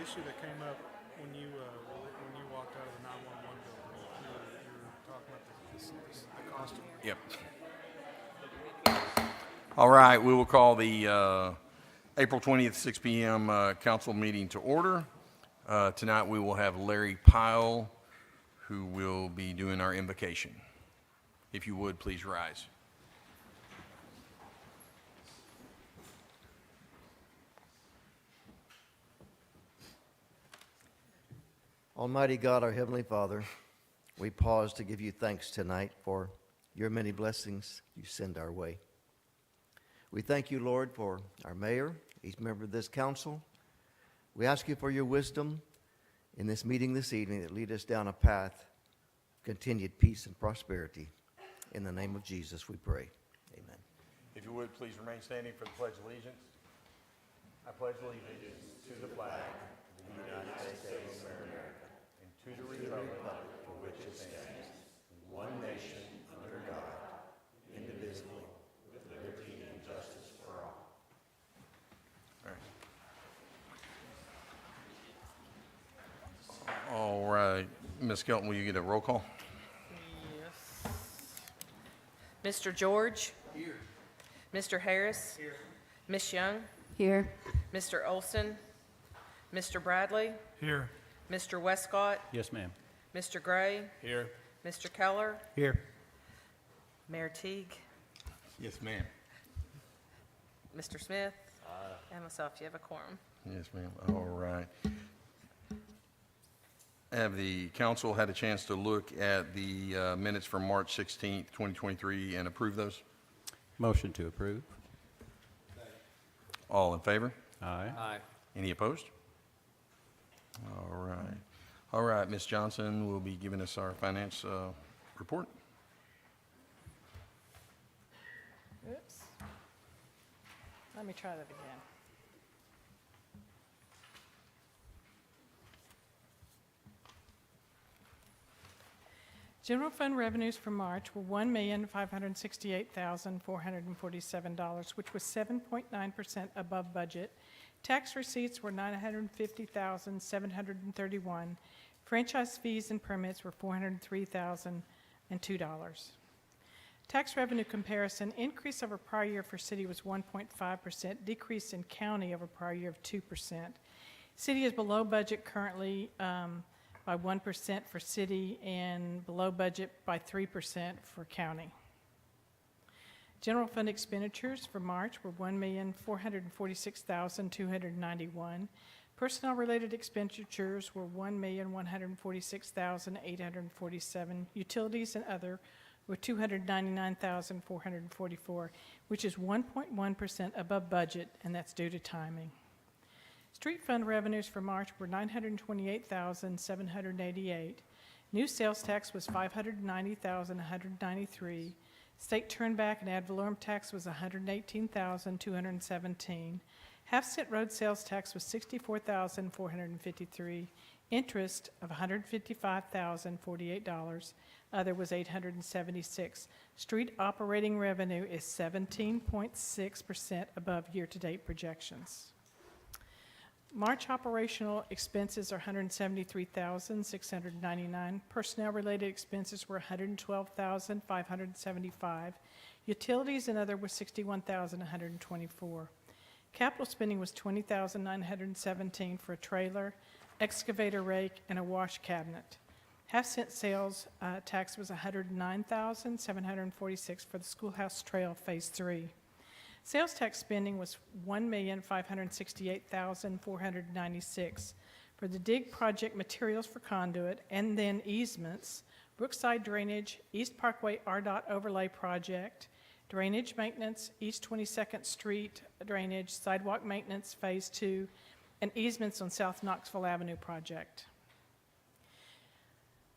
issue that came up when you walked out of the 911 building. You were talking about the cost of. Yep. All right, we will call the April 20th, 6 p.m. Council meeting to order. Tonight we will have Larry Pyle, who will be doing our invocation. If you would, please rise. Almighty God, our Heavenly Father, we pause to give you thanks tonight for your many blessings you send our way. We thank you, Lord, for our mayor, each member of this council. We ask you for your wisdom in this meeting this evening that lead us down a path of continued peace and prosperity. In the name of Jesus, we pray. Amen. If you would, please remain standing for the Pledge of Allegiance. I pledge allegiance to the flag of the United States of America and to the republic for which it stands, one nation under God, indivisible, with liberty and justice for all. All right. Ms. Skelton, will you get a roll call? Yes. Mr. George? Here. Mr. Harris? Here. Ms. Young? Here. Mr. Olson? Mr. Bradley? Here. Mr. Westcott? Yes, ma'am. Mr. Gray? Here. Mr. Keller? Here. Mayor Teague? Yes, ma'am. Mr. Smith? And myself. You have a quorum. Yes, ma'am. All right. Have the council had a chance to look at the minutes from March 16th, 2023 and approve those? Motion to approve. All in favor? Aye. Aye. Any opposed? All right. All right, Ms. Johnson will be giving us our finance report. Oops. Let me try that again. General fund revenues for March were $1,568,447, which was 7.9% above budget. Tax receipts were $950,731. Franchise fees and permits were $403,002. Tax revenue comparison, increase over prior year for city was 1.5%, decrease in county over prior year of 2%. City is below budget currently by 1% for city and below budget by 3% for county. General fund expenditures for March were $1,446,291. Personnel-related expenditures were $1,146,847. Utilities and other were $299,444, which is 1.1% above budget, and that's due to timing. Street fund revenues for March were $928,788. New sales tax was $590,193. State turnback and ad valorem tax was $118,217. Half-cent road sales tax was $64,453. Interest of $155,048. Other was $876. Street operating revenue is 17.6% above year-to-date projections. March operational expenses are $173,699. Personnel-related expenses were $112,575. Utilities and other were $61,124. Capital spending was $20,917 for a trailer, excavator rake, and a wash cabinet. Half-cent sales tax was $109,746 for the Schoolhouse Trail Phase 3. Sales tax spending was $1,568,496 for the dig project materials for conduit and then easements, Brookside Drainage, East Parkway RDOT Overlay Project, drainage maintenance, East 22nd Street drainage, sidewalk maintenance Phase 2, and easements on South Knoxville Avenue project.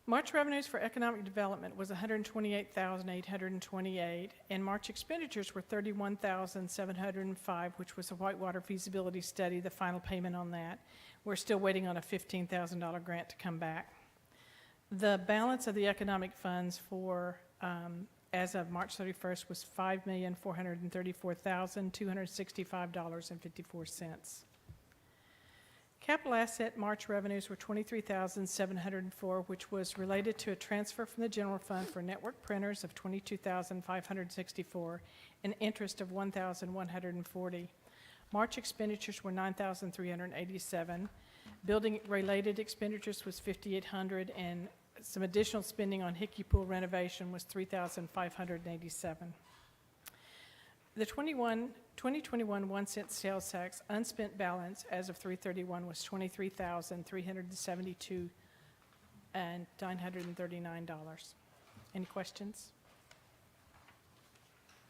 March revenues for economic development was $128,828, and March expenditures were $31,705, which was a Whitewater feasibility study, the final payment on that. We're still waiting on a $15,000 grant to come back. The balance of the economic funds for as of March 31st was $5,434,265.54. Capital asset March revenues were $23,704, which was related to a transfer from the general fund for network printers of $22,564 and interest of $1,140. March expenditures were $9,387. Building-related expenditures was $5,800, and some additional spending on Hickey Pool renovation was $3,587. The 2021 1-cent sales tax unspent balance as of 3/31 was $23,372 and $939. Any questions?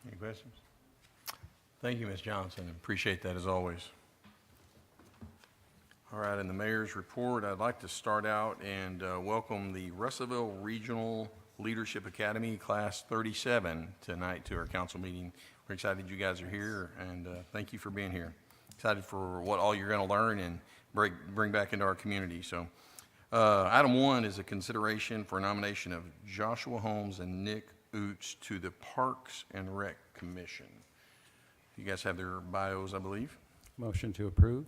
Any questions? Thank you, Ms. Johnson. Appreciate that as always. All right, in the mayor's report, I'd like to start out and welcome the Russellville Regional Leadership Academy Class 37 tonight to our council meeting. We're excited you guys are here, and thank you for being here. Excited for what all you're going to learn and bring back into our community. So, item 1 is a consideration for nomination of Joshua Holmes and Nick Oots to the Parks and Rec Commission. You guys have their bios, I believe. Motion to approve.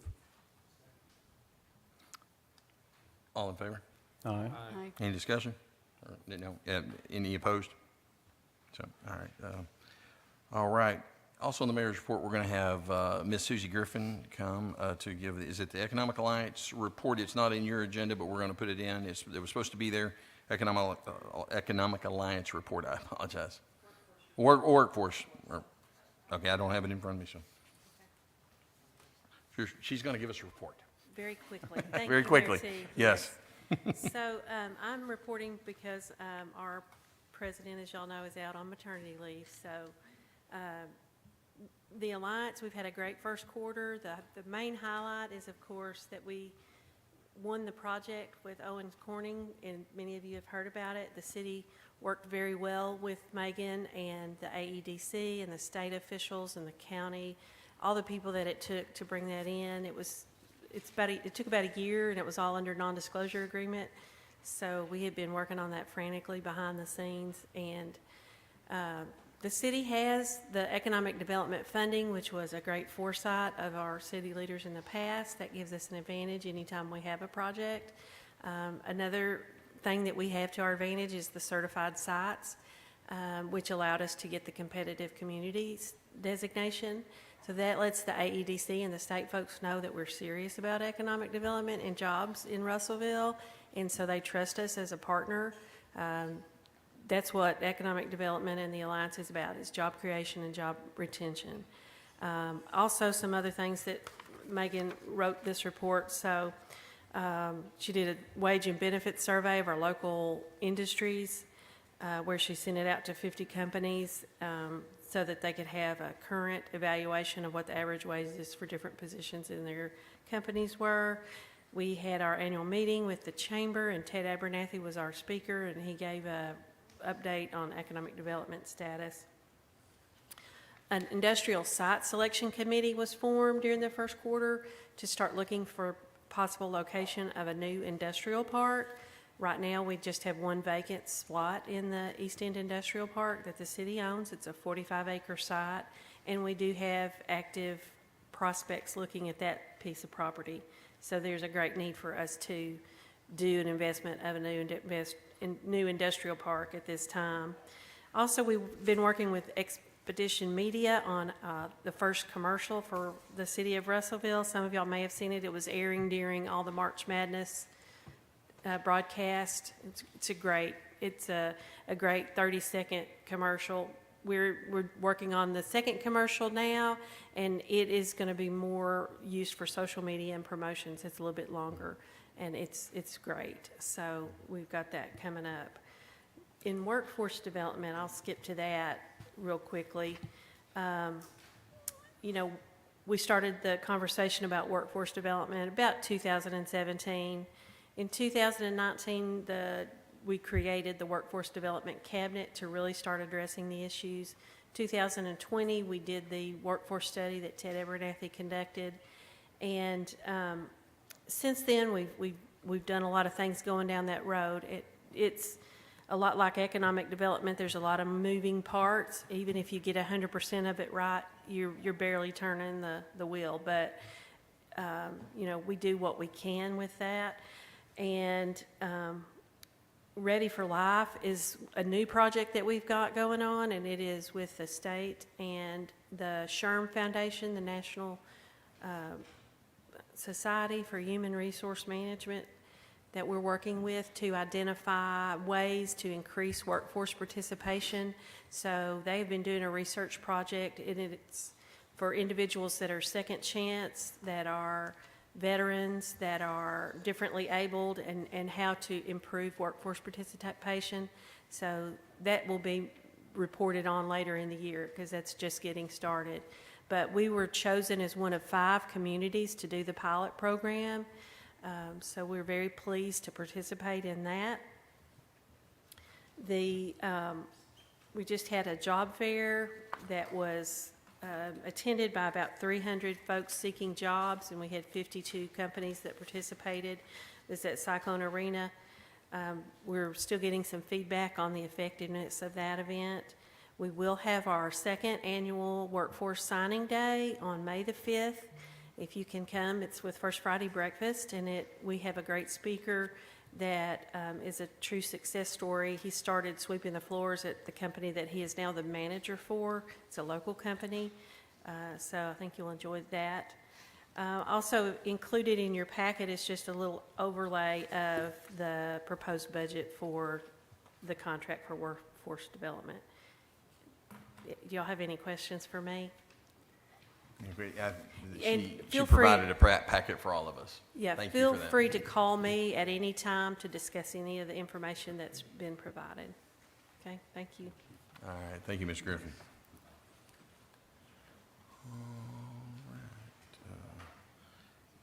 All in favor? Aye. Any discussion? Or, no. Any opposed? So, all right. All right. Also in the mayor's report, we're going to have Miss Susie Griffin come to give, is it the Economic Alliance report? It's not in your agenda, but we're going to put it in. It was supposed to be there. Economic Alliance report. I apologize. Workforce. Okay, I don't have it in front of me, so. She's going to give us a report. Very quickly. Thank Very you, quickly. Mayor T. Yes. So I'm reporting because our president, as y'all know, is out on maternity leave. So the Alliance, we've had a great first quarter. The main highlight is, of course, that we won the project with Owens Corning, and many of you have heard about it. The city worked very well with Megan and the AEDC and the state officials and the county, all the people that it took to bring that in. It took about a year, and it was all under non-disclosure agreement. So we had been working on that frantically behind the scenes, and the city has the economic development funding, which was a great foresight of our city leaders in the past. That gives us an advantage anytime we have a project. Another thing that we have to our advantage is the certified sites, which allowed us to get the competitive communities designation. So that lets the AEDC and the state folks know that we're serious about economic development and jobs in Russellville, and so they trust us as a partner. That's what economic development and the Alliance is about, is job creation and job retention. Also, some other things that Megan wrote this report. So she did a wage and benefit survey of our local industries, where she sent it out to 50 companies so that they could have a current evaluation of what the average wages for different positions in their companies were. We had our annual meeting with the chamber, and Ted Abernathy was our speaker, and he gave a update on economic development status. An industrial site selection committee was formed during the first quarter to start looking for possible location of a new industrial park. Right now, we just have one vacant slot in the East End Industrial Park that the city owns. It's a 45-acre site, and we do have active prospects looking at that piece of property. So there's a great need for us to do an investment of a new industrial park at this time. Also, we've been working with Expedition Media on the first commercial for the city of Russellville. Some of y'all may have seen it. It was airing during all the March Madness broadcast. It's a great 30-second commercial. We're working on the second commercial now, and it is going to be more used for social media and promotions. It's a little bit longer, and it's great. So we've got that coming up. In workforce development, I'll skip to that real quickly. We started the conversation about workforce development about 2017. In 2019, we created the Workforce Development Cabinet to really start addressing the issues. 2020, we did the workforce study that Ted Abernathy conducted, and since then, we've done a lot of things going down that road. It's a lot like economic development. There's a lot of moving parts. Even if you get 100% of it right, you're barely turning the wheel. But we do what we can with that. And Ready for Life is a new project that we've got going on, and it is with the state and the SHRM Foundation, the National Society for Human Resource Management, that we're working with to identify ways to increase workforce participation. So they've been doing a research project, and it's for individuals that are second chance, that are veterans, that are differently abled, and how to improve workforce participation. So that will be reported on later in the year, because that's just getting started. But we were chosen as one of 5 communities to do the pilot program. So we're very pleased to participate in that. We just had a job fair that was attended by about 300 folks seeking jobs, and we had 52 companies that participated. It was at Cyclone Arena. We're still getting some feedback on the effectiveness of that event. We will have our 2nd annual Workforce Signing Day on May the 5th. If you can come, it's with First Friday Breakfast, and we have a great speaker that is a true success story. He started sweeping the floors at the company that he is now the manager for. It's a local company, so I think you'll enjoy that. Also included in your packet is just a little overlay of the proposed budget for the contract for workforce development. Do y'all have any questions for me? Great. And She feel free- provided a packet for all of us. Yeah, Thank you feel for that. free to call me at any time to discuss any of the information that's been provided. Okay, thank you. All right, thank you, Ms. Griffin.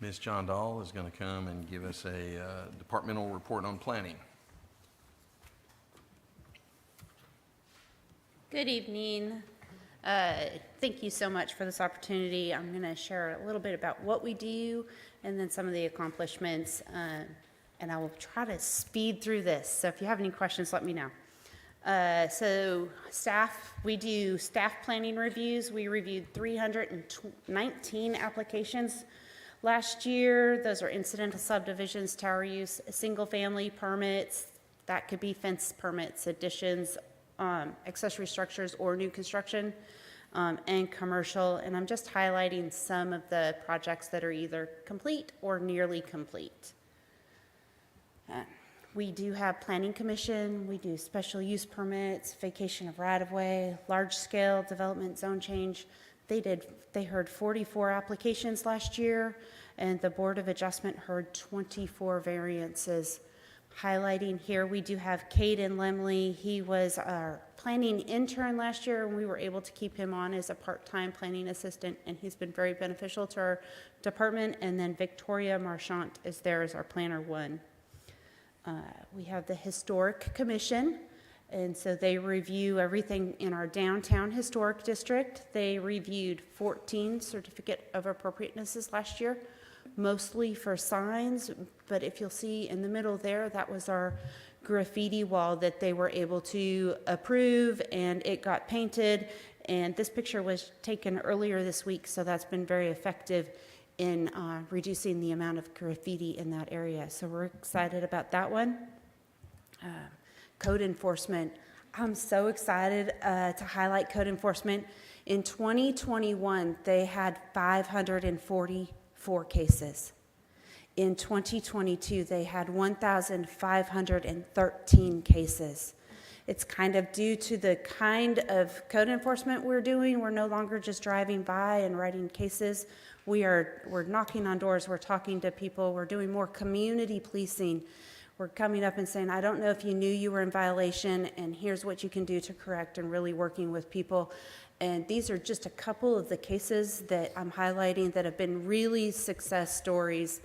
Ms. John Dahl is going to come and give us a departmental report on planning. Good evening. Thank you so much for this opportunity. I'm going to share a little bit about what we do and then some of the accomplishments, and I will try to speed through this. So if you have any questions, let me know. So staff, we do staff planning reviews. We reviewed 319 applications last year. Those are incidental subdivisions, tower use, single-family permits. That could be fence permits, additions, accessory structures, or new construction, and commercial. And I'm just highlighting some of the projects that are either complete or nearly complete. We do have planning commission. We do special use permits, vacation of right-of-way, large-scale development zone change. They heard 44 applications last year, and the Board of Adjustment heard 24 variances. Highlighting here, we do have Caden Lemley. He was our planning intern last year, and we were able to keep him on as a part-time planning assistant, and he's been very beneficial to our department. And then Victoria Marchant is there as our planner 1. We have the Historic Commission, and so they review everything in our downtown historic district. They reviewed 14 certificate of appropriatenesses last year, mostly for signs, but if you'll see in the middle there, that was our graffiti wall that they were able to approve, and it got painted. And this picture was taken earlier this week, so that's been very effective in reducing the amount of graffiti in that area. So we're excited about that one. Code enforcement. I'm so excited to highlight code enforcement. In 2021, they had 544 cases. In 2022, they had 1,513 cases. It's kind of due to the kind of code enforcement we're doing. We're no longer just driving by and writing cases. We're knocking on doors, we're talking to people, we're doing more community policing. We're coming up and saying, I don't know if you knew you were in violation, and here's what you can do to correct, and really working with people. And these are just a couple of the cases that I'm highlighting that have been really success stories.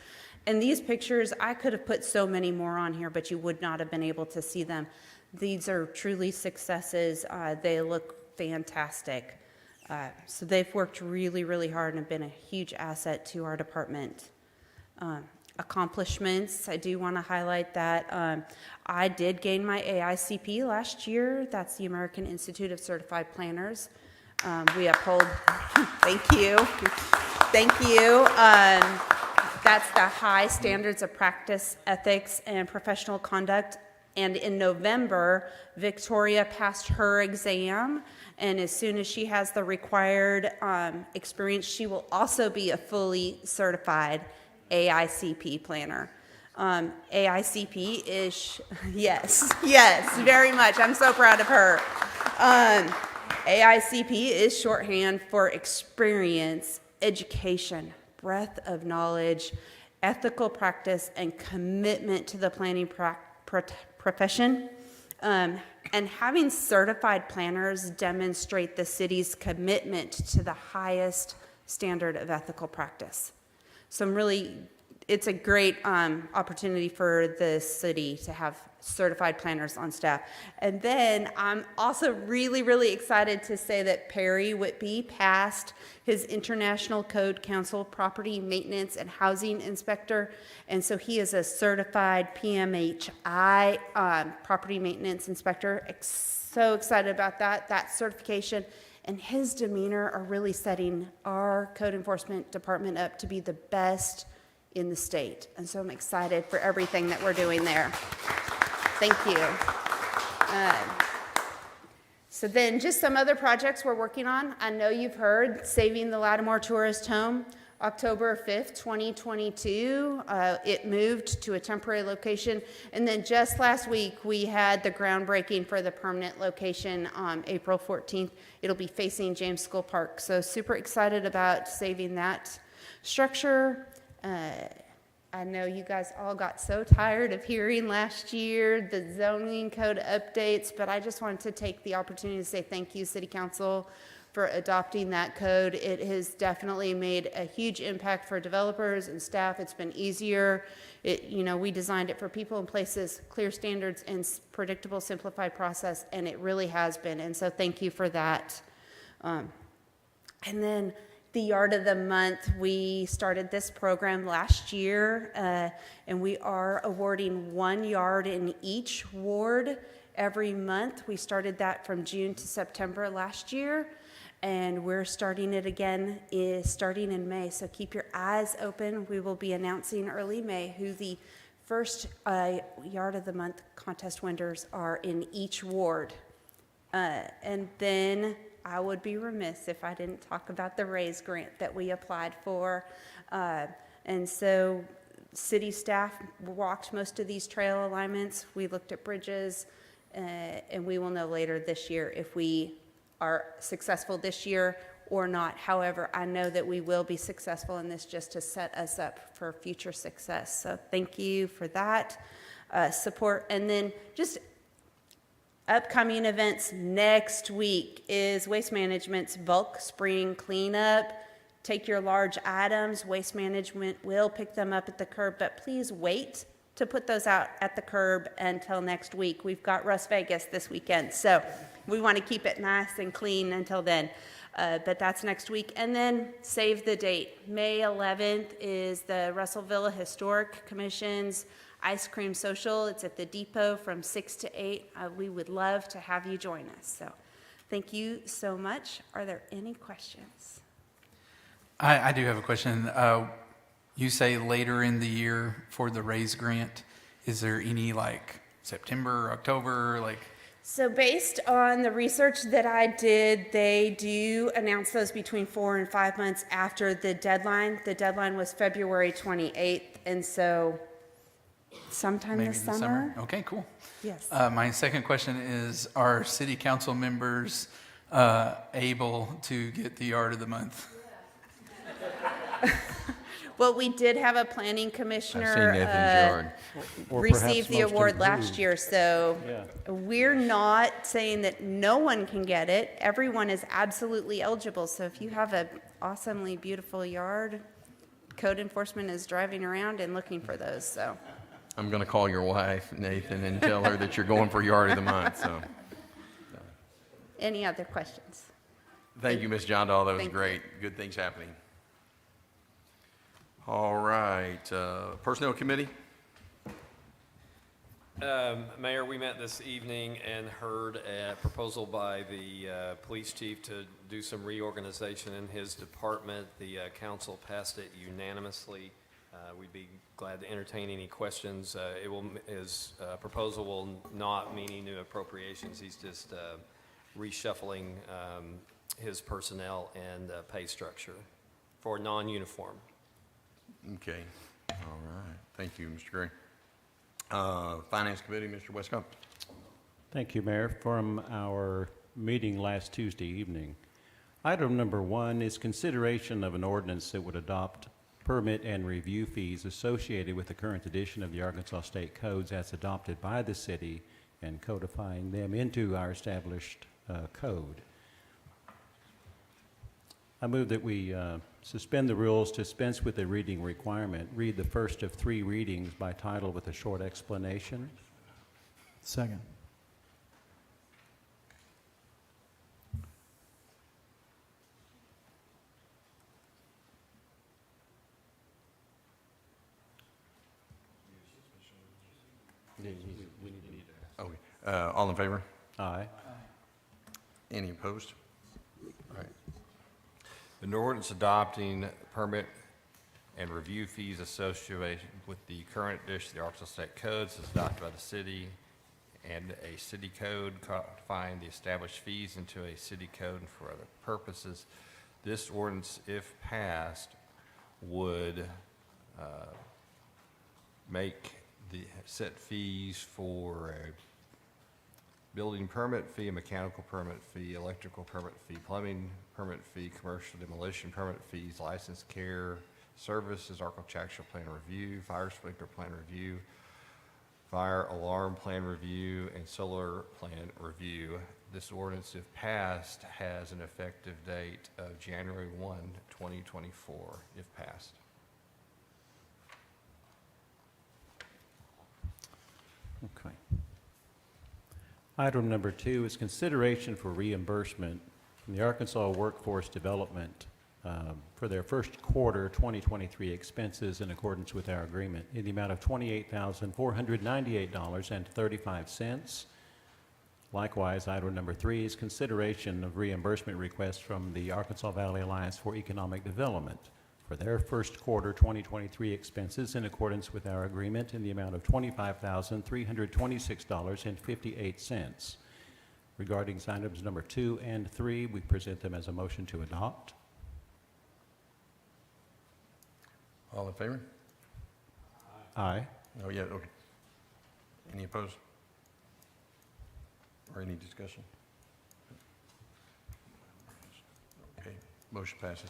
And these pictures, I could have put so many more on here, but you would not have been able to see them. These are truly successes. They look fantastic. So they've worked really, really hard and have been a huge asset to our department. Accomplishments, I do want to highlight that I did gain my AICP last year. That's the American Institute of Certified Planners. We uphold, thank you. That's the high standards of practice, ethics, and professional conduct. And in November, Victoria passed her exam, and as soon as she has the required experience, she will also be a fully certified AICP planner. AICP is, yes, very much. I'm so proud of her. AICP is shorthand for experience, education, breadth of knowledge, ethical practice, and commitment to the planning profession. And having certified planners demonstrate the city's commitment to the highest standard of ethical practice. So it's a great opportunity for the city to have certified planners on staff. And then I'm also really, really excited to say that Perry Whitby passed his International Code Council Property Maintenance and Housing Inspector. And so he is a certified PMHI Property Maintenance Inspector. So excited about that certification. And his demeanor are really setting our code enforcement department up to be the best in the state. And so I'm excited for everything that we're doing there. Thank you. So then just some other projects we're working on. I know you've heard Saving the Lattimore Tourist Home, October 5th, 2022. It moved to a temporary location. And then just last week, we had the groundbreaking for the permanent location on April 14th. It'll be facing James School Park. So super excited about saving that structure. I know you guys all got so tired of hearing last year the zoning code updates, but I just wanted to take the opportunity to say thank you, City Council, for adopting that code. It has definitely made a huge impact for developers and staff. It's been easier. We designed it for people and places, clear standards, and predictable, simplified process, and it really has been. And so thank you for that. And then the Yard of the Month, we started this program last year, and we are awarding 1 yard in each ward every month. We started that from June to September last year, and we're starting it again starting in May. So keep your eyes open. We will be announcing early May who the first Yard of the Month contest winners are in each ward. And then I would be remiss if I didn't talk about the RAISE grant that we applied for. And so city staff walked most of these trail alignments. We looked at bridges, and we will know later this year if we are successful this year or not. However, I know that we will be successful in this just to set us up for future success. So thank you for that support. And then just upcoming events next week is Waste Management's bulk spring cleanup. Take your large items. Waste Management will pick them up at the curb, but please wait to put those out at the curb until next week. We've got Las Vegas this weekend, so we want to keep it nice and clean until then. But that's next week. And then save the date. May 11th is the Russellville Historic Commission's Ice Cream Social. It's at the Depot from 6 to 8. We would love to have you join us. So thank you so much. Are there any questions? I do have a question. You say later in the year for the RAISE grant. Is there any September, October, So based on the research that I did, they do announce those between 4 and 5 months after the deadline. The deadline was February 28th, and so sometime maybe this the summer? Okay, cool. Yes. My second question is, are city council members able to get the Yard of the Month? Well, we did have a planning I've seen commissioner Nathan's yard. receive the award last year, so Yeah. we're not saying that no one can get it. Everyone is absolutely eligible. So if you have an awesomely beautiful yard, code enforcement is driving around and looking for those. So I'm going to call your wife, Nathan, and tell her that you're going for Yard of the Month, so. any other questions? Thank you, Ms. John Dahl. That was Thank you. great. Good things happening. All right, Personnel Committee? Mayor, we met this evening and heard a proposal by the police chief to do some reorganization in his department. The council passed it unanimously We'd be glad to entertain any questions. His proposal will not mean any new appropriations. He's just reshuffling his personnel and pay structure for non-uniform. Okay, all right. Thank you, Mr. Gray. Finance Committee, Mr. Westcott. Thank you, Mayor. From our meeting last Tuesday evening, item number 1 is consideration of an ordinance that would adopt permit and review fees associated with the current edition of the Arkansas State Codes as adopted by the city and codifying them into our established code. I move that we suspend the rules, dispense with the reading requirement, read the first of 3 readings by title with a short explanation. Second. Okay. All in favor? Aye. Any opposed? All right. An ordinance adopting permit and review fees associated with the current edition of the Arkansas State Codes is adopted by the city, and a city code codifying the established fees into a city code and for other purposes. This ordinance, if passed, would make the set fees for a building permit fee, a mechanical permit fee, electrical permit fee, plumbing permit fee, commercial demolition permit fees, license care services, architectural plan review, fire sprinkler plan review, fire alarm plan review, and solar plan review. This ordinance, if passed, has an effective date of January 1, 2024, if passed. Okay. Item number 2 is consideration for reimbursement from the Arkansas Workforce Development for their first quarter 2023 expenses in accordance with our agreement in the amount of $28,498.35. Likewise, item number 3 is consideration of reimbursement requests from the Arkansas Valley Alliance for Economic Development for their first quarter 2023 expenses in accordance with our agreement in the amount of $25,326.58. Regarding items number 2 and 3, we present them as a motion to adopt. All in favor? Aye. Oh, yeah, okay. Any opposed? Or any discussion? Okay, motion passes.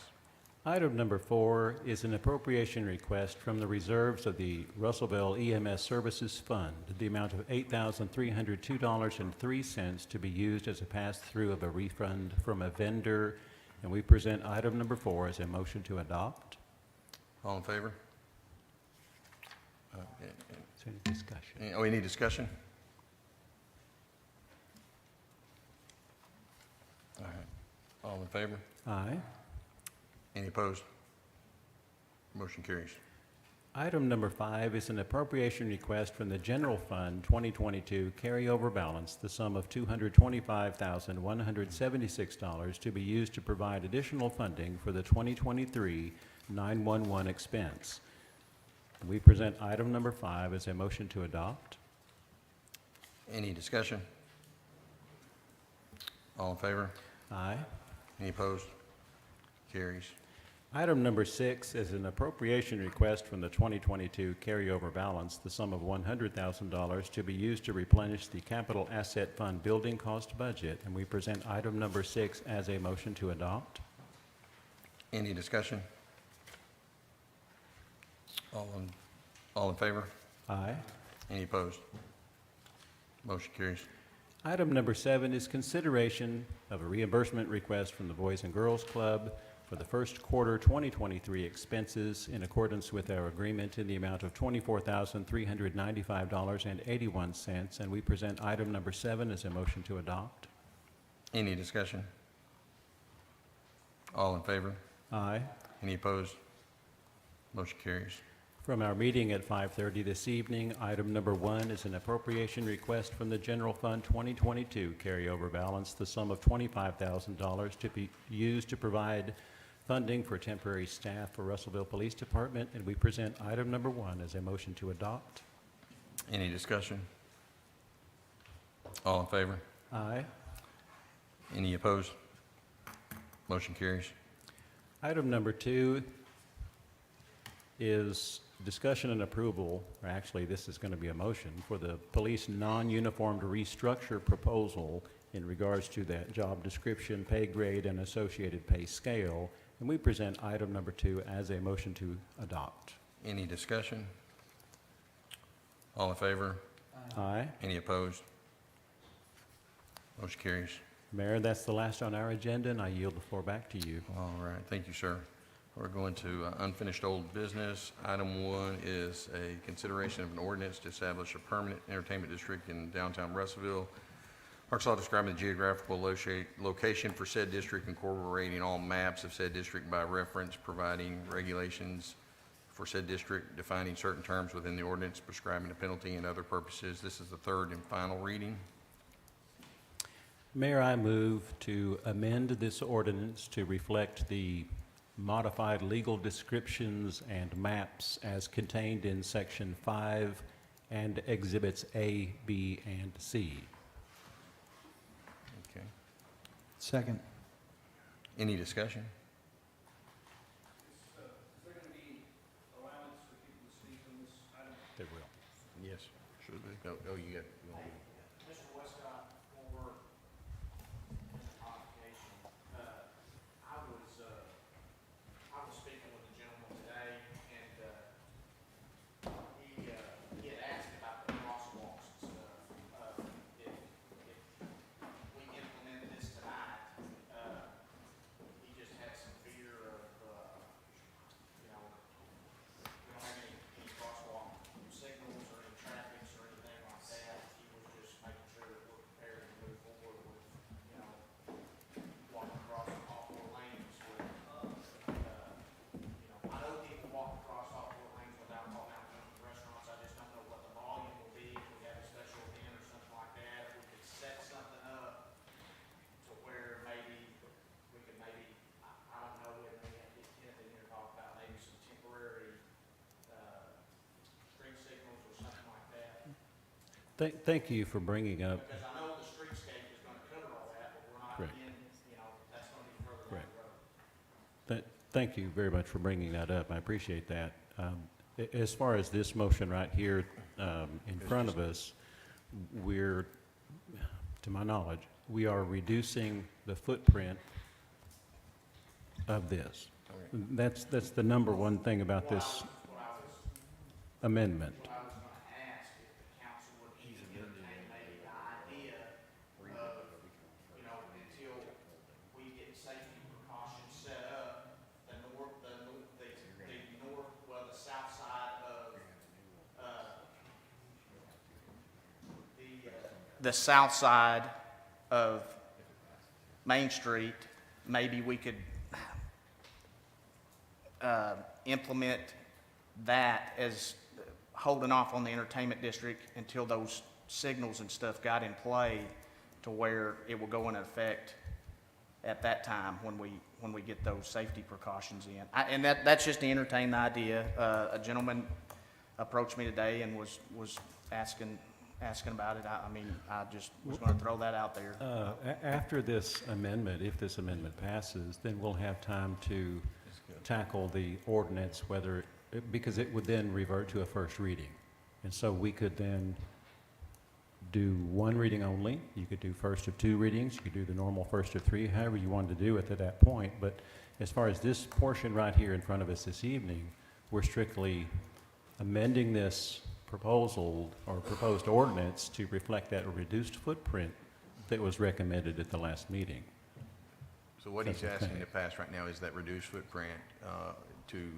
Item number 4 is an appropriation request from the reserves of the Russellville EMS Services Fund, the amount of $8,302.03 to be used as a pass-through of a refund from a vendor. And we present item number 4 as a motion to adopt. All in favor? Is there any discussion? Any discussion? All right. All in favor? Aye. Any opposed? Motion carries. Item number 5 is an appropriation request from the General Fund 2022 carryover balance, the sum of $225,176 to be used to provide additional funding for the 2023 911 expense. We present item number 5 as a motion to adopt. Any discussion? All in favor? Aye. Any opposed? Carries. Item number 6 is an appropriation request from the 2022 carryover balance, the sum of $100,000 to be used to replenish the Capital Asset Fund building cost budget, and we present item number 6 as a motion to adopt. Any discussion? All in favor? Aye. Any opposed? Motion carries. Item number 7 is consideration of a reimbursement request from the Boys and Girls Club for the first quarter 2023 expenses in accordance with our agreement in the amount of $24,395.81, and we present item number 7 as a motion to adopt. Any discussion? All in favor? Aye. Any opposed? Motion carries. From our meeting at 5:30 this evening, item number 1 is an appropriation request from the General Fund 2022 carryover balance, the sum of $25,000 to be used to provide funding for temporary staff for Russellville Police Department, and we present item number 1 as a motion to adopt. Any discussion? All in favor? Aye. Any opposed? Motion carries. Item number 2 is discussion and approval, or actually this is going to be a motion, for the police non-uniformed restructure proposal in regards to that job description, pay grade, and associated pay scale. And we present item number 2 as a motion to adopt. Any discussion? All in favor? Aye. Any opposed? Motion carries. Mayor, that's the last on our agenda, and I yield the floor back to you. All right, thank you, sir. We're going to unfinished old business. Item 1 is a consideration of an ordinance to establish a permanent entertainment district in downtown Russellville. Arkansas describing the geographical location for said district, incorporating all maps of said district by reference, providing regulations for said district, defining certain terms within the ordinance, prescribing a penalty and other purposes. This is the third and final reading. Mayor, I move to amend this ordinance to reflect the modified legal descriptions and maps as contained in Section 5 and Exhibits A, B, and C. Okay. Second. Any discussion? There will. Yes. Should be. Oh, you got. Mr. Westcott, for modification, I was speaking with a gentleman today, and he had asked about the crosswalks and stuff. If we implement this tonight, he just had some fear of, we don't have any crosswalk signals or any traffics or anything like that. He was just making sure that we're prepared to move forward with, walking across all 4 lanes with, I know people walk across all 4 lanes without calling out from restaurants. I just don't know what the volume will be if we have a special event or something like that. If we could set something up to where maybe we could I don't know, and maybe I get Kenneth in here to talk about maybe some temporary, street signals or something like that. Thank you for bringing up. Because I know the streetscape is gonna cover all that, but we're not Correct. in, that's gonna be further down Correct. the road. Thank you very much for bringing that up. I appreciate that. As far as this motion right here in front of us, we're, to my knowledge, we are reducing the footprint of this. That's the number one thing about this amendment. What I was gonna ask if the council would even entertain maybe the idea of, until we get safety precautions set up, the south side of, the south side of Main Street, maybe we could implement that as holding off on the entertainment district until those signals and stuff got in play to where it will go into effect at that time when we get those safety precautions in. And that's just to entertain the idea. A gentleman approached me today and was asking about it. I just was going to throw that out there. After this amendment, if this amendment passes, then we'll have time to tackle the ordinance, because it would then revert to a first reading. And so we could then do 1 reading only. You could do first of 2 readings. You could do the normal first of 3, however you wanted to do it at that point. But as far as this portion right here in front of us this evening, we're strictly amending this proposal or proposed ordinance to reflect that reduced footprint that was recommended at the last meeting. So what he's That's okay. asking to pass right now is that reduced footprint to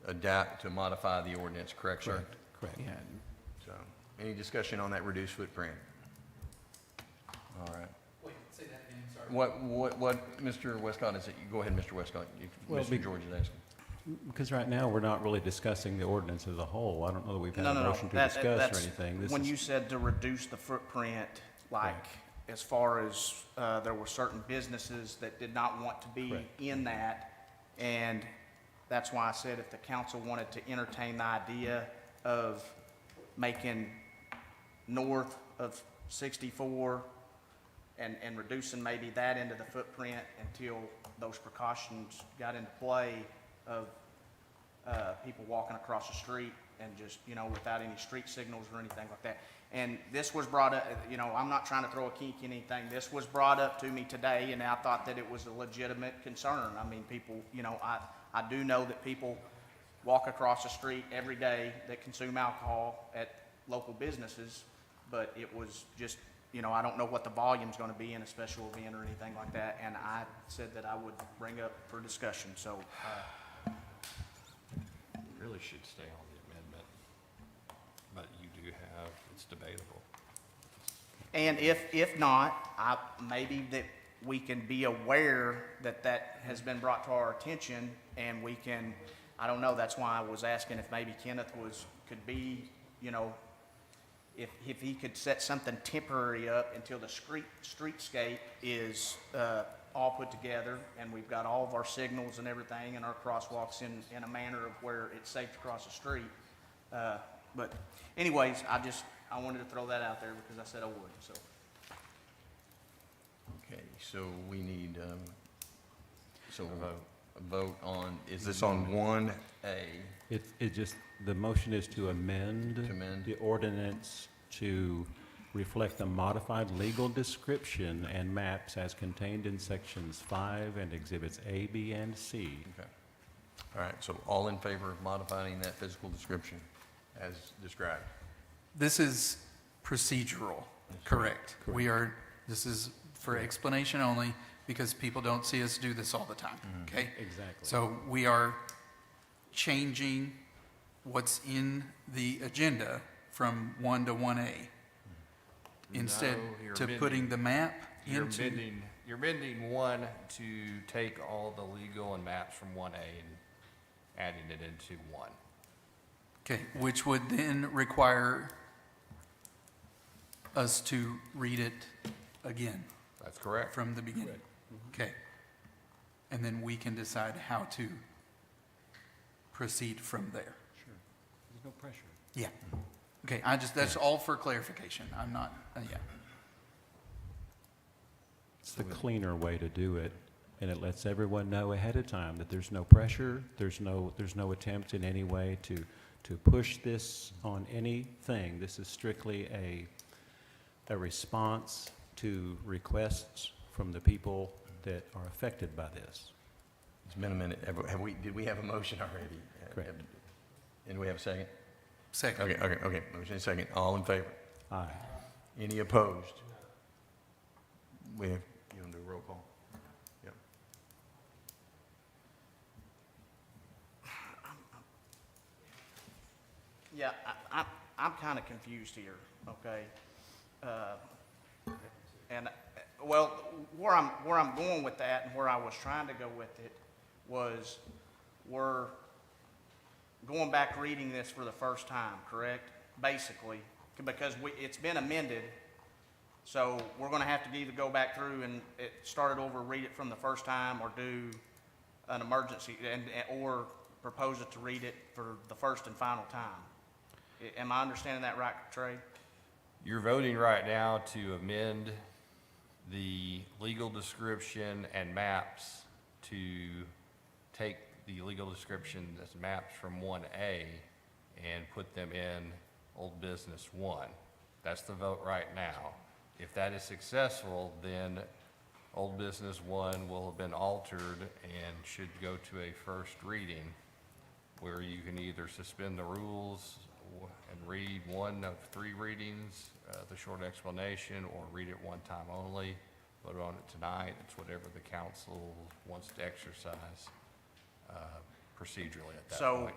adapt, to modify the ordinance, correct, sir? Correct. Yeah. So, any discussion on that reduced footprint? All right. Wait, say that again, sorry. What, Mr. Westcott, is it? Go ahead, Mr. Westcott, if Well, Mr. George is asking. Because right now, we're not really discussing the ordinance as a whole. I don't know that we've had No, a no, no. motion to That's- discuss or anything. This When is- you said to reduce the footprint, like, Correct. as far as, there were certain businesses that did not want to be Correct. in that, And that's why I said if the council wanted to entertain the idea of making north of 64 and reducing maybe that into the footprint until those precautions got into play of people walking across the street and just, without any street signals or anything like that. And this was brought up, I'm not trying to throw a kink in anything. This was brought up to me today, and I thought that it was a legitimate concern. I mean, people, I do know that people walk across the street every day that consume alcohol at local businesses, but it was just, I don't know what the volume's gonna be in a special event or anything like that, and I said that I would bring up for discussion, so, Really should stay on the amendment, but you do have, it's debatable. and if not, maybe that we can be aware that that has been brought to our attention, and we can, I don't know, that's why I was asking if maybe Kenneth could be, if he could set something temporary up until the streetscape is all put together, and we've got all of our signals and everything, and our crosswalks in a manner of where it's safe to cross the street. But anyways, I wanted to throw that out there because I said I would, so. Okay, so we need, a vote on, is this on 1A? It just, the motion is to amend To amend. the ordinance to reflect the modified legal description and maps as contained in sections 5 and exhibits A, B, and C. Okay. All right, so all in favor of modifying that physical description as described? This is procedural, correct? This is for explanation only, because people don't see us do this all the time, okay? Exactly. So we are changing what's in the agenda from 1 to 1A. Instead, No, you're to amending- putting the map You're into, amending 1 to take all the legal and maps from 1A and adding it into 1. okay, which would then require us to read it again That's correct. from the beginning. Okay. And then we can decide how to proceed from there. Sure. There's no pressure. Yeah. Okay, that's all for clarification. I'm not, yeah. It's the cleaner way to do it, and it lets everyone know ahead of time that there's no pressure, there's no attempt in any way to push this on anything. This is strictly a response to requests from the people that are affected by this. It's been a minute. Did we have a motion already? Correct. And do we have a second? Second. Okay, motion and second. All in favor? Aye. Any opposed? You want to do a roll call? Yep. Yeah, I'm kind of confused here, okay? And, well, where I'm going with that and where I was trying to go with it was we're going back reading this for the first time, correct? Basically, because it's been amended, so we're gonna have to either go back through and start it over, read it from the first time, or do an emergency, or propose it to read it for the first and final time. Am I understanding that right, Trey? You're voting right now to amend the legal description and maps to take the legal description as maps from 1A and put them in Old Business 1. That's the vote right now. If that is successful, then Old Business 1 will have been altered and should go to a first reading, where you can either suspend the rules and read one of 3 readings, the short explanation, or read it one time only, vote on it tonight. It's whatever the council wants to exercise procedurally at that point.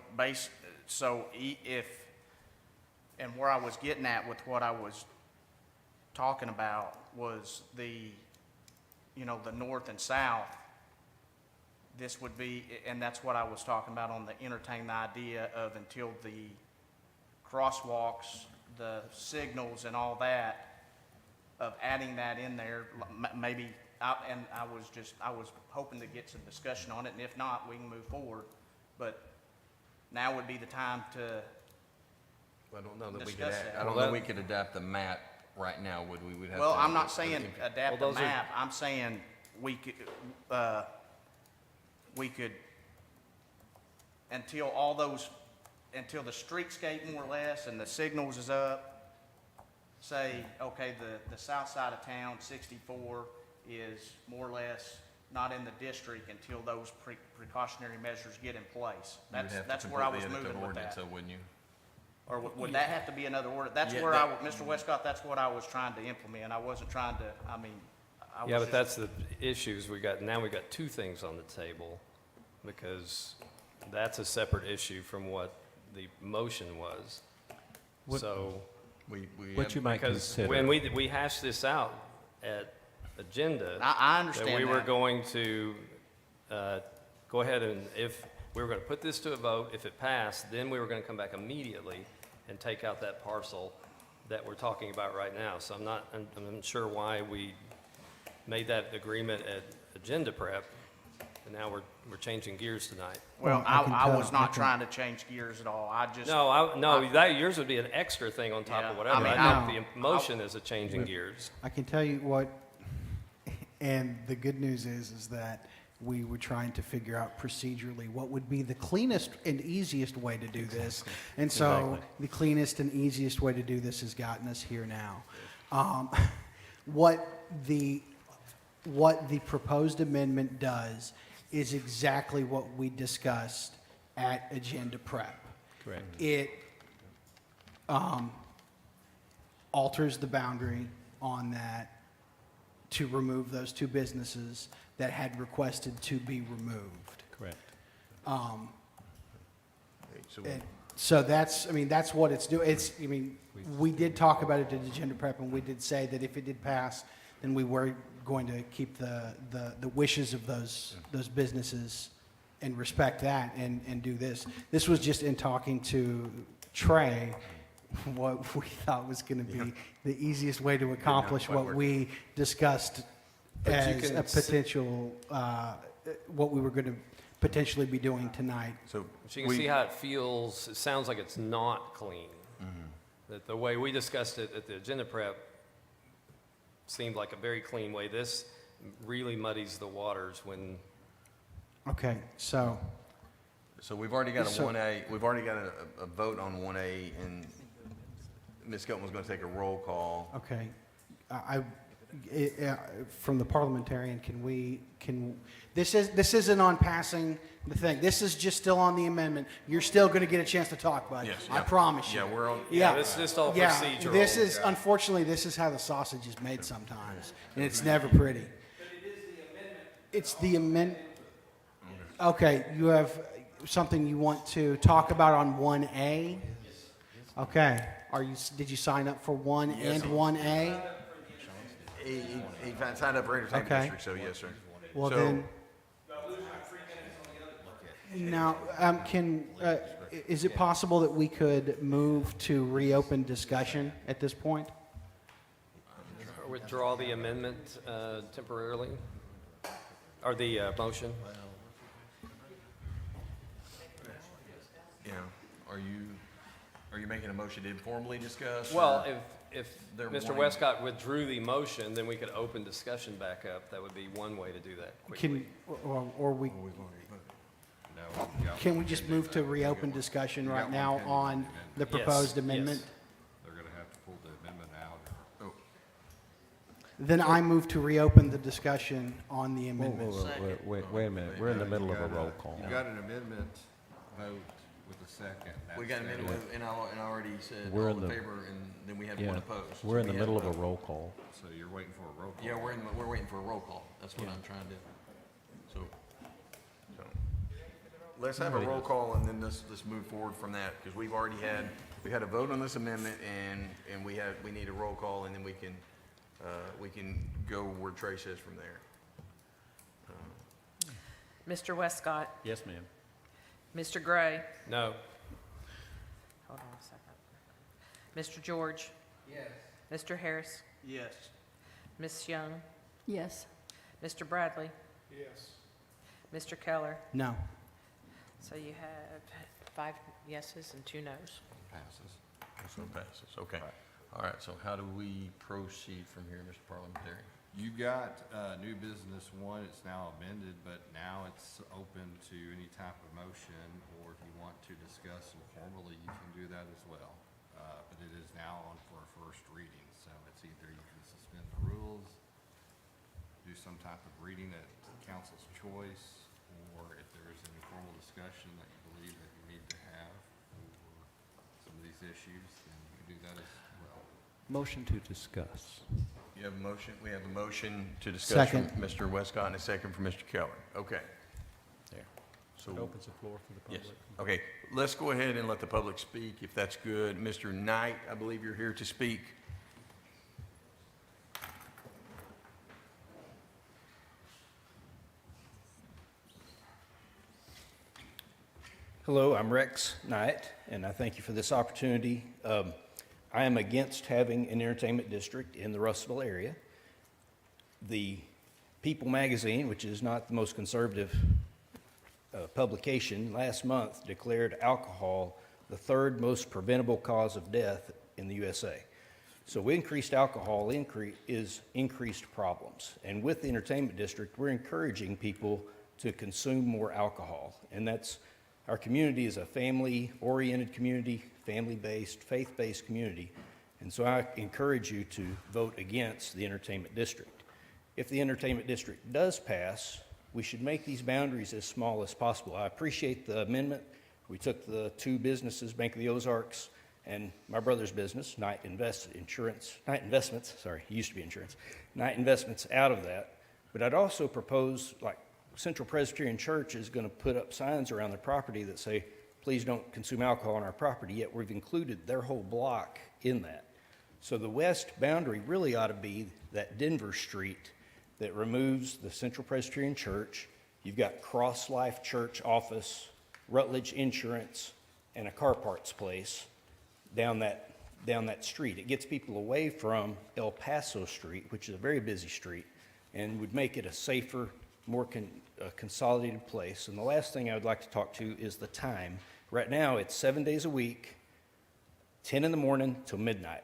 And where I was getting at with what I was talking about was the north and south. This would be, and that's what I was talking about on the entertain the idea of until the crosswalks, the signals and all that, of adding that in there, maybe, I was hoping to get some discussion on it, and if not, we can move forward. But now would be the time to, I don't know that we could, discuss that. I don't know we could adapt the map right now, would we? We'd have well, to- I'm not saying adapt the Well, those are- map, I'm saying we could, until the streetscape more or less and the signals is up, say, okay, the south side of town, 64, is more or less not in the district until those precautionary measures get in place. You would have to That's where I was completely edit the moving with ordinance, that. though, wouldn't you? Or would that have to be another order? That's Yeah, where that- Mr. Westcott, that's what I was trying to implement. I wasn't trying to, I mean, I was Yeah, but just- that's the issues now we got two things on the table, because that's a separate issue from what the motion was. So, What you might because consider. when we hashed this out at agenda, I that understand we were that. going to go ahead and, if we were going to put this to a vote, if it passed, then we were going to come back immediately and take out that parcel that we're talking about right now. So I'm not sure why we made that agreement at agenda prep, and now we're changing gears tonight. Well, I can I tell- was I not can- trying to change gears at all. I just. No, that yours would be an extra thing on top Yeah, of whatever. I mean, I think the motion is a changing gears. I can tell you what, and the good news is that we were trying to figure out procedurally what would be the cleanest and easiest way to do this. And so the cleanest and easiest way to do this has gotten us here now. What the proposed amendment does is exactly what we discussed at agenda prep. Correct. It alters the boundary on that to remove those two businesses that had requested to be removed. Correct. So that's, I mean, that's what it's doing. It's, I mean, we did talk about it at agenda prep, and we did say that if it did pass, then we were going to keep the wishes of those businesses and respect that and do this. This was just in talking to Trey, what we thought was going to be the easiest way to accomplish quite what work. we discussed But you as can a potential, what we were going to potentially be doing tonight. So You can see how it feels. It sounds like it's not clean. That the way we discussed it at the agenda prep seemed like a very clean way. This really muddies the waters when, Okay, so, So we've already got a So- 1A, we've already got a vote on 1A, and Ms. Skelton was going to take a roll call. okay, from the parliamentarian, this isn't on passing the thing. This is just still on the amendment. You're still going to get a chance to talk, bud. Yes, I yeah. promise you. Yeah, we're on, yeah, it's just all Yeah, procedural. this is, unfortunately, this is how the sausage is made sometimes, and it's never pretty. It's the amendment. Okay, you have something you want to talk about on 1A? Okay, did you sign up for 1 and 1A? he signed up for entertainment Okay. district, so yes, sir. Well, So- then. Now, is it possible that we could move to reopen discussion at this point? Or withdraw the amendment temporarily, or the motion. Yeah, are you making a motion to informally discuss? Well, or- if They're Mr. wanting- Westcott withdrew the motion, then we could open discussion back up. That would be one way to do that quickly. Can we just move to reopen discussion right now on the proposed Yes, amendment? yes. They're going to have to pull the amendment out. Then I move to reopen the discussion on the amendment. Wait a minute, we're in the middle of a roll call. You got an amendment vote with a second. We got a minute, and I already said We're all in in the- favor, and then we had Yeah, one opposed. we're in So the we had middle of a vote. roll call. So you're waiting for a roll call? Yeah, we're waiting for a roll call. That's what I'm trying to, so. Let's have a roll call and then let's move forward from that, because we had a vote on this amendment, and we need a roll call, and then we can go where Trey says from there. Mr. Westcott, Yes, ma'am. Mr. Gray, No. hold on a second. Mr. George? Yes. Mr. Harris? Yes. Ms. Young? Yes. Mr. Bradley? Yes. Mr. Keller? No. So you have 5 yeses and 2 nos. Passes. This one passes, okay. All right, so how do we proceed from here, Mr. Parliamentarian? You've got new business 1, it's now amended, but now it's open to any type of motion, or if you want to discuss informally, you can do that as well. But it is now on for a first reading, so it's either you can suspend the rules, do some type of reading at council's choice, or if there is an informal discussion that you believe that you need to have for some of these issues, then you can do that as well. Motion to discuss. You have a motion, we have a motion to discuss from Second. Mr. Westcott and a second from Mr. Keller. Okay. There. So, It opens the floor for the yes, public. okay, let's go ahead and let the public speak, if that's good. Mr. Knight, I believe you're here to speak. Hello, I'm Rex Knight, and I thank you for this opportunity. I am against having an entertainment district in the Russellville area. The People magazine, which is not the most conservative publication, last month declared alcohol the 3rd most preventable cause of death in the USA. So increased alcohol is increased problems. And with the entertainment district, we're encouraging people to consume more alcohol. And that's, our community is a family-oriented community, family-based, faith-based community. And so I encourage you to vote against the entertainment district. If the entertainment district does pass, we should make these boundaries as small as possible. I appreciate the amendment. We took the 2 businesses, Bank of the Ozarks and my brother's business, Knight Investments, used to be insurance, Knight Investments, out of that. But I'd also propose, like Central Presbyterian Church is going to put up signs around their property that say, please don't consume alcohol on our property, yet we've included their whole block in that. So the west boundary really ought to be that Denver Street that removes the Central Presbyterian Church. You've got Cross Life Church office, Rutledge Insurance, and a car parts place down that street. It gets people away from El Paso Street, which is a very busy street, and would make it a safer, more consolidated place. And the last thing I would like to talk to is the time. Right now, it's 7 days a week, 10 in the morning till midnight.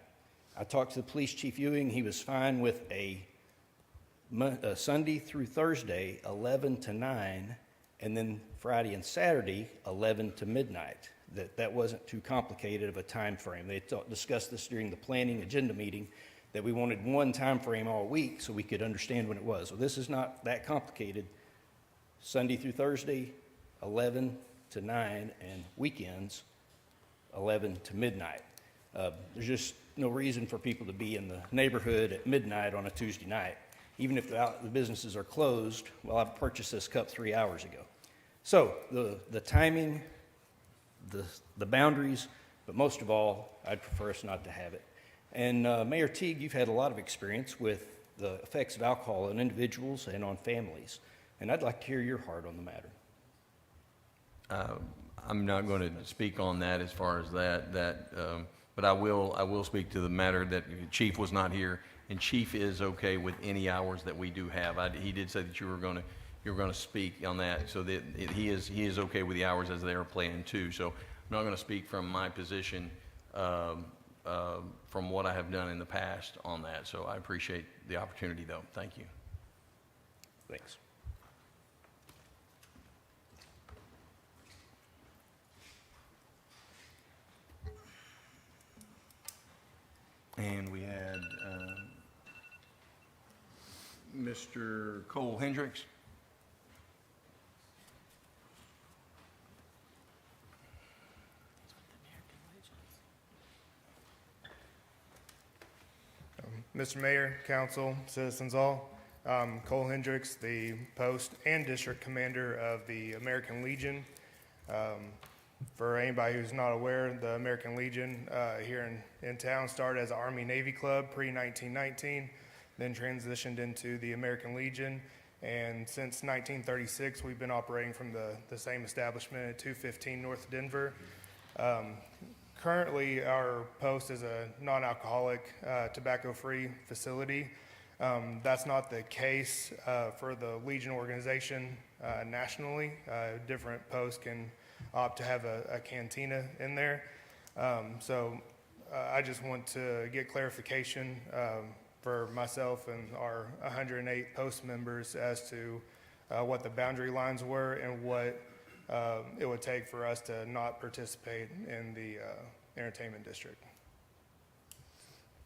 I talked to the police chief Ewing. He was fine with a Sunday through Thursday, 11 to 9, and then Friday and Saturday, 11 to midnight. That wasn't too complicated of a time frame. They discussed this during the planning agenda meeting, that we wanted one time frame all week so we could understand when it was. So this is not that complicated. Sunday through Thursday, 11 to 9, and weekends, 11 to midnight. There's just no reason for people to be in the neighborhood at midnight on a Tuesday night. Even if the businesses are closed, well, I purchased this cup 3 hours ago. So the timing, the boundaries, but most of all, I'd prefer us not to have it. And Mayor Teague, you've had a lot of experience with the effects of alcohol on individuals and on families, and I'd like to hear your heart on the matter. I'm not going to speak on that as far as that, but I will speak to the matter that the chief was not here, and chief is okay with any hours that we do have. He did say that you were going to speak on that, so that he is okay with the hours as they are planned too. So I'm not going to speak from my position from what I have done in the past on that. So I appreciate the opportunity, though. Thank you. Thanks. And we had Mr. Cole Hendricks. Mr. Mayor, Council, citizens all, Cole Hendricks, the Post and District Commander of the American Legion. For anybody who's not aware, the American Legion here in town started as an Army-Navy club pre-1919, then transitioned into the American Legion, and since 1936 we've been operating from the same establishment at 215 North Denver. Currently, our post is a non-alcoholic, tobacco-free facility. That's not the case for the Legion organization nationally. Different posts can opt to have a cantina in there. So I just want to get clarification for myself and our 108 post members as to what the boundary lines were and what it would take for us to not participate in the entertainment district.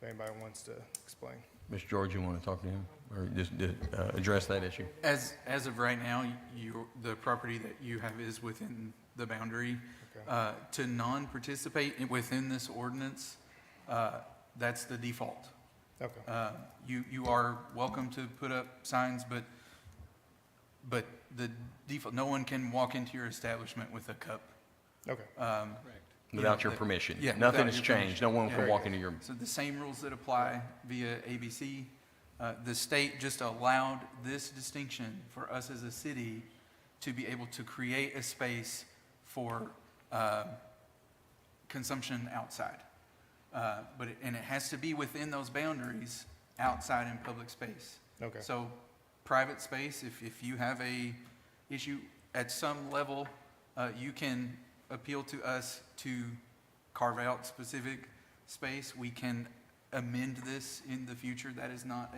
If anybody wants to explain. Mr. George, you want to talk to him or just address that issue? As of right now, the property that you have is within the boundary. Okay. To non-participate within this ordinance, that's the default. Okay. You are welcome to put up signs, but the default, no one can walk into your establishment with a cup. Okay. Without your permission. Yeah. Nothing without has your changed. permission. No one can Yeah. walk into your, So the same rules that apply via ABC, the state just allowed this distinction for us as a city to be able to create a space for consumption outside. And it has to be within those boundaries, outside in public space. Okay. So private space, if you have a issue at some level, you can appeal to us to carve out specific space. We can amend this in the future. That is not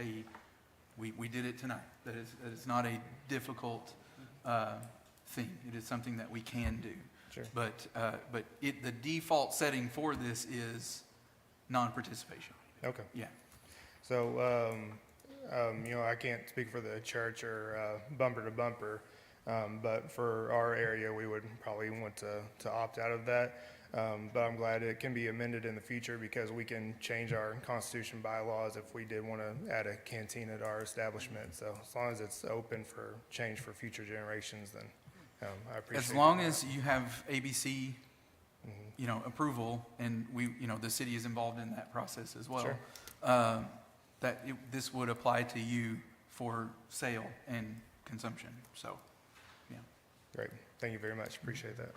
we did it tonight. That is not a difficult thing. It is something that we can do. Sure. But the default setting for this is non-participation. Okay. Yeah. So, I can't speak for the church or bumper to bumper, but for our area, we would probably want to opt out of that. But I'm glad it can be amended in the future because we can change our constitution bylaws if we did want to add a canteen at our establishment. So as long as it's open for change for future generations, then I appreciate it. As long as you have ABC, approval, and the city is involved in that process as well, Sure. This would apply to you for sale and consumption. So, yeah. Great. Thank you very much. Appreciate that.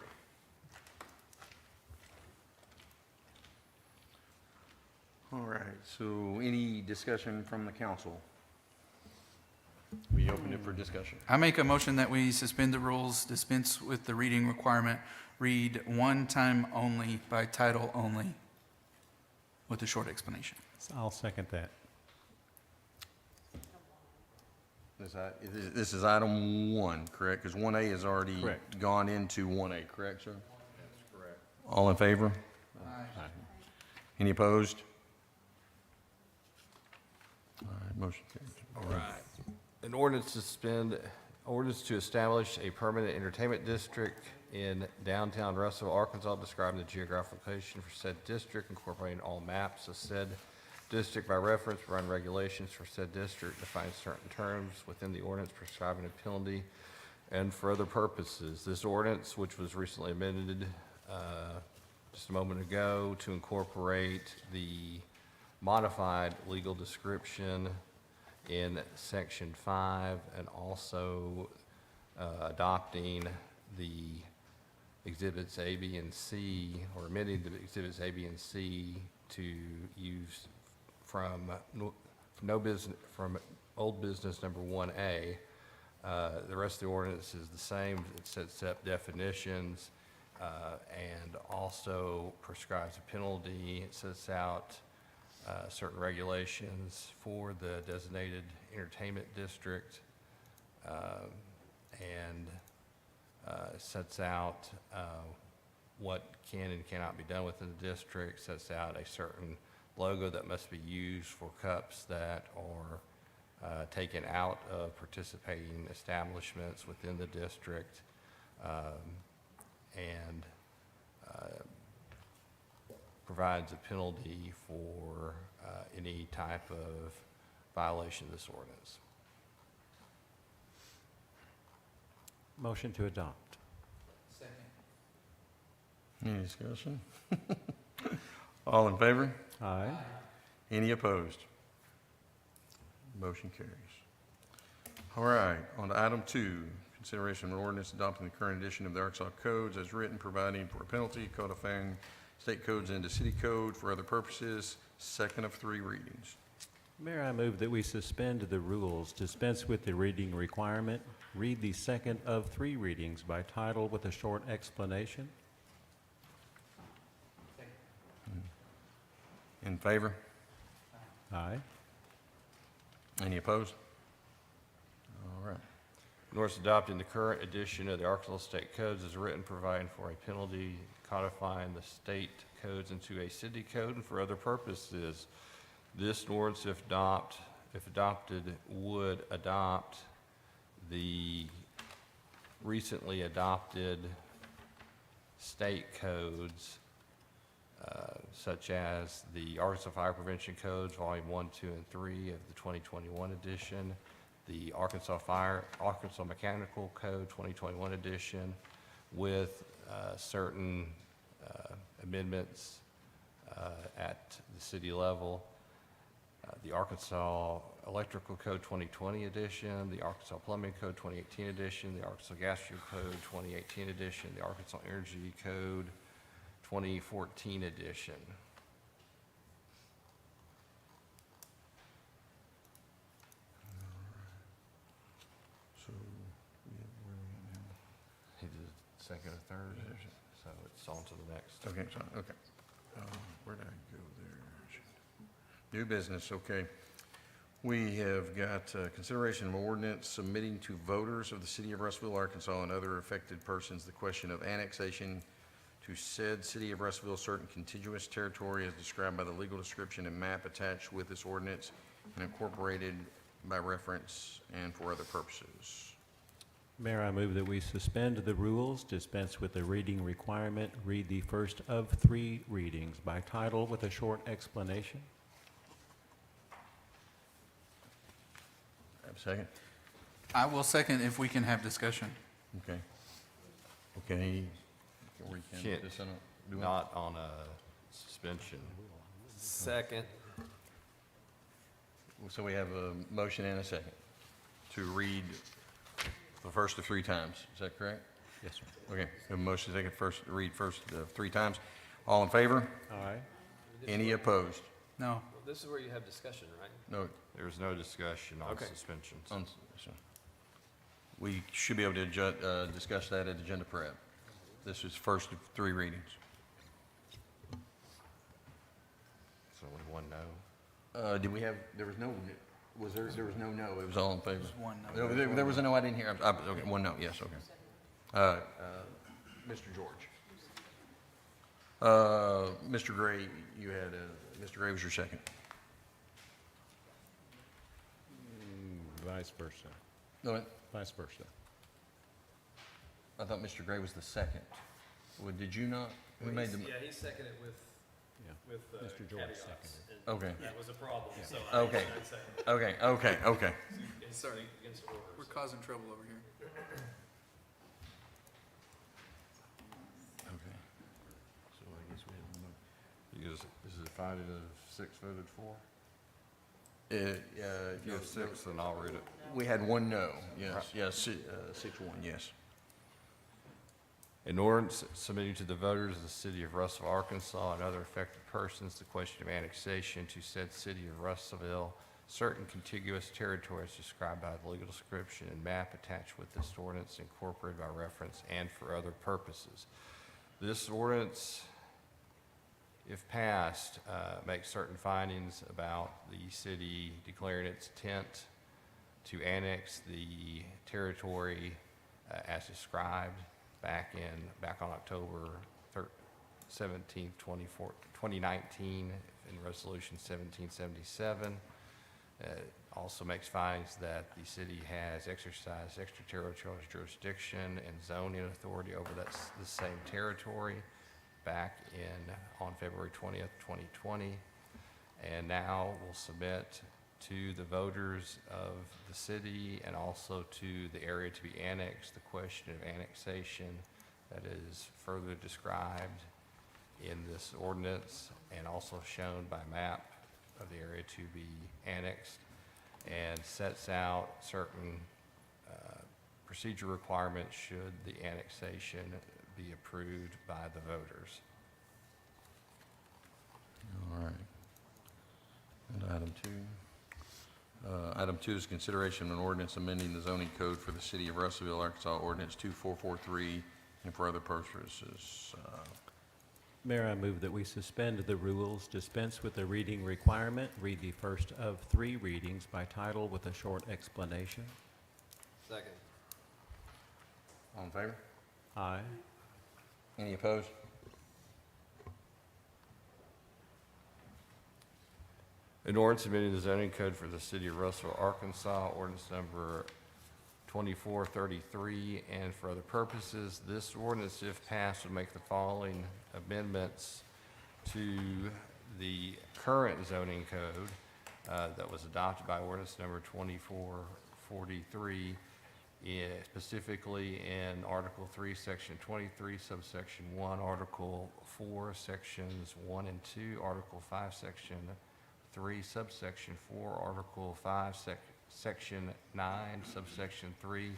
all right. So any discussion from the council? We open it for discussion. I make a motion that we suspend the rules, dispense with the reading requirement, read one time only by title only, with a short explanation. I'll second that. This is item 1, correct? Because 1A has already Correct. gone into 1A, correct, sir? That's correct. All in favor? Aye. Any opposed? All right, motion carries. All right. An ordinance to establish a permanent entertainment district in downtown Russellville, Arkansas, describing the geographic location for said district, incorporating all maps of said district by reference, run regulations for said district, define certain terms within the ordinance prescribing a penalty, and for other purposes. This ordinance, which was recently amended just a moment ago to incorporate the modified legal description in Section 5, and also adopting the Exhibits A, B, and C, or amending the Exhibits A, B, and C to use from old business number 1A. The rest of the ordinance is the same. It sets up definitions and also prescribes a penalty. It sets out certain regulations for the designated entertainment district, and sets out what can and cannot be done within the district, sets out a certain logo that must be used for cups that are taken out of participating establishments within the district, and provides a penalty for any type of violation of this ordinance. Motion to adopt. Any discussion? All in favor? Aye. Any opposed? Motion carries. All right, on to item 2, consideration of an ordinance adopting the current edition of the Arkansas codes as written, providing for a penalty, codifying state codes into city code for other purposes, second of 3 readings. Mayor, I move that we suspend the rules, dispense with the reading requirement, read the second of 3 readings by title with a short explanation. In favor? Aye. Any opposed? All right. An ordinance adopting the current edition of the Arkansas State Codes as written, providing for a penalty, codifying the state codes into a city code and for other purposes. This ordinance, if adopted, would adopt the recently adopted state codes, such as the Arkansas Fire Prevention Codes, Volume 1, 2, and 3 of the 2021 edition, the Arkansas Mechanical Code 2021 edition, with certain amendments at the city level, the Arkansas Electrical Code 2020 edition, the Arkansas Plumbing Code 2018 edition, the Arkansas Gas Fuel Code 2018 edition, the Arkansas Energy Code 2014 edition. So, where are we at now? He did second or third, so it's on to the next. Okay, so, okay. Where did I go there? New business, okay. We have got consideration of ordinance submitting to voters of the city of Russellville, Arkansas, and other affected persons the question of annexation to said city of Russellville certain contiguous territory as described by the legal description and map attached with this ordinance and incorporated by reference and for other purposes. Mayor, I move that we suspend the rules, dispense with the reading requirement, read the first of 3 readings by title with a short explanation. Have a second? I will second if we can have discussion. Okay. Okay. We can Can't, this on a- do it? not on a suspension. Second. So we have a motion and a second to read the first of 3 times. Is that correct? Yes, sir. Okay, a motion second first, read first 3 times. All in favor? Aye. Any opposed? No. This is where you have discussion, right? No. There's no discussion on Okay. suspensions. So we should be able to discuss that at agenda prep. This is first of 3 readings. It's only one no. Did we have, there was no, there was no no, it was all in favor? There's one no. There was a no, I didn't hear. Okay, 1 no, yes, okay. Mr. George. Mr. Gray, you had, Mr. Gray was your second. Vice versa. No, Vice versa. I thought Mr. Gray was the second. Well, did you not? Who made the? Yeah, he seconded with, Yeah. with Mr. George caveats. seconded. And Okay. that was a problem, so I Okay. seconded. Okay. Sorry. Against We're orders. causing trouble over here. Okay. So I guess we have a Because this is a finding of 6 voted for? If If you have 6, then I'll read it. we had 1 no, yes, yes, 6-1, yes. An ordinance submitting to the voters of the city of Russellville, Arkansas, and other affected persons the question of annexation to said city of Russellville, certain contiguous territories described by the legal description and map attached with this ordinance, incorporated by reference and for other purposes. This ordinance, if passed, makes certain findings about the city declaring its intent to annex the territory as described back on October 17th, 2019 in Resolution 1777. Also makes findings that the city has exercised extraterritorial jurisdiction and zoning authority over the same territory back on February 20th, 2020. And now will submit to the voters of the city and also to the area to be annexed the question of annexation that is further described in this ordinance and also shown by map of the area to be annexed, and sets out certain procedure requirements should the annexation be approved by the voters. All right. And item 2. Item 2 is consideration of an ordinance amending the zoning code for the city of Russellville, Arkansas, ordinance 2443, and for other purposes. Mayor, I move that we suspend the rules, dispense with the reading requirement, read the first of 3 readings by title with a short explanation. Second. All in favor? Aye. Any opposed? An ordinance amending the zoning code for the city of Russellville, Arkansas, ordinance number 2433, and for other purposes. This ordinance, if passed, would make the following amendments to the current zoning code that was adopted by ordinance number 2443, specifically in Article 3, Section 23, subsection 1, Article 4, Sections 1 and 2, Article 5, Section 3, subsection 4, Article 5, Section 9, subsection 3,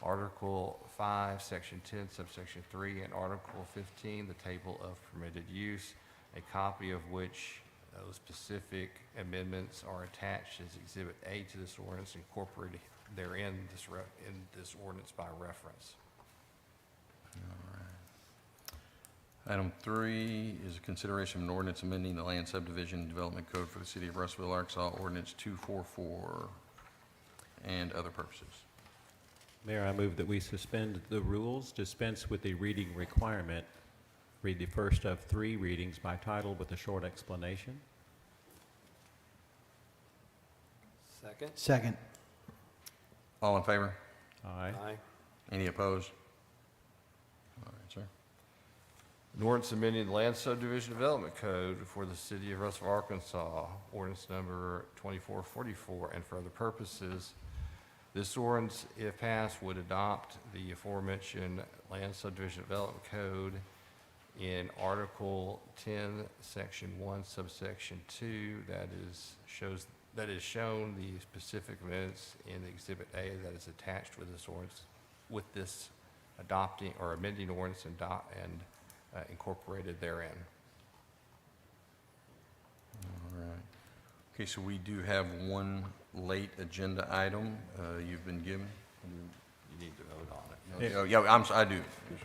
Article 5, Section 10, subsection 3, and Article 15, the table of permitted use, a copy of which those specific amendments are attached as Exhibit A to this ordinance, incorporated therein in this ordinance by reference. Item 3 is a consideration of an ordinance amending the land subdivision and development code for the city of Russellville, Arkansas, ordinance 244, and other purposes. Mayor, I move that we suspend the rules, dispense with the reading requirement, read the first of 3 readings by title with a short explanation. Second. Second. All in favor? Aye. Aye. Any opposed? All right, sir. An ordinance amending the land subdivision development code for the city of Russellville, Arkansas, ordinance number 2444, and for other purposes. This ordinance, if passed, would adopt the aforementioned land subdivision development code in Article 10, Section 1, subsection 2, that is shown the specific amendments in Exhibit A that is attached with this ordinance, with this adopting or amending ordinance and incorporated therein. All right. Okay, so we do have one late agenda item you've been given. You need to vote on it. Oh, yeah, I do.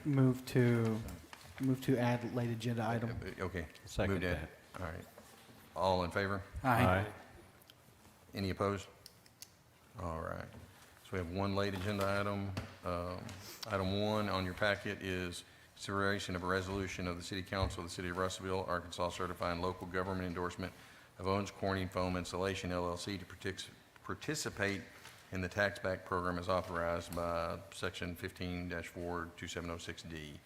Move to add late agenda item. Okay. Second Moved in. that. All right. All in favor? Aye. Any opposed? All right. So we have one late agenda item. Item 1 on your packet is consideration of a resolution of the City Council of the City of Russellville, Arkansas, certifying local government endorsement of Owens Corning Foam Insulation LLC to participate in the tax back program as authorized by Section 15-42706D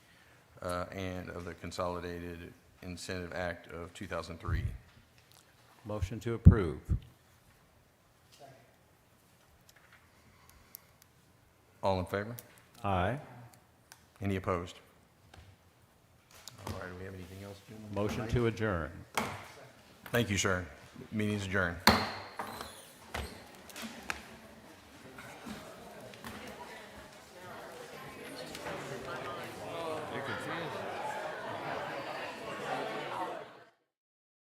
and of the Consolidated Incentive Act of 2003. Motion to approve. All in favor? Aye. Any opposed? All right, do we have anything else, gentlemen? Motion to adjourn. Thank you, sir. Meeting is adjourned.